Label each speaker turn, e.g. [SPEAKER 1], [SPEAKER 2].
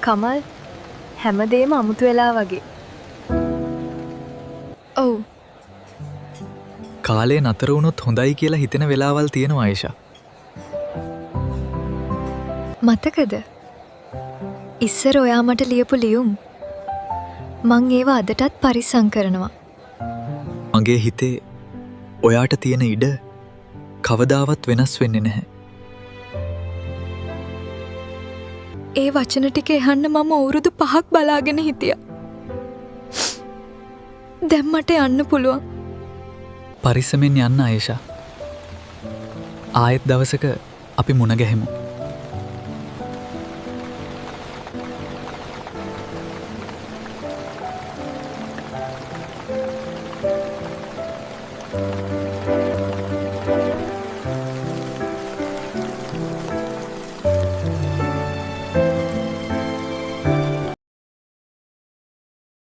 [SPEAKER 1] කමල් හැමදේම අමුතු වෙලා වගේ. ඔව්.
[SPEAKER 2] කාලේ නතර වුණොත් හොඳයි කියලා හිතෙන වෙලාවල් තියෙනවා ආයිෂා.
[SPEAKER 1] මතකද? ඉස්සර ඔයා මට ලියපු ලියුම්. මං ඒව අදටත් පරිස්සම් කරනවා.
[SPEAKER 2] මගේ හිතේ ඔයාට තියෙන ඉඩ කවදාවත් වෙනස් වෙන්නේ නැහැ.
[SPEAKER 1] ඒ වචන ටික එහන්න මම අවුරුදු 5ක් බලාගෙන හිටියා. දැන් මට යන්න පුළුවන්.
[SPEAKER 2] පරිස්සමෙන් යන්න ආයිෂා. ආයෙත් දවසක අපි මුණ ගැහෙමු.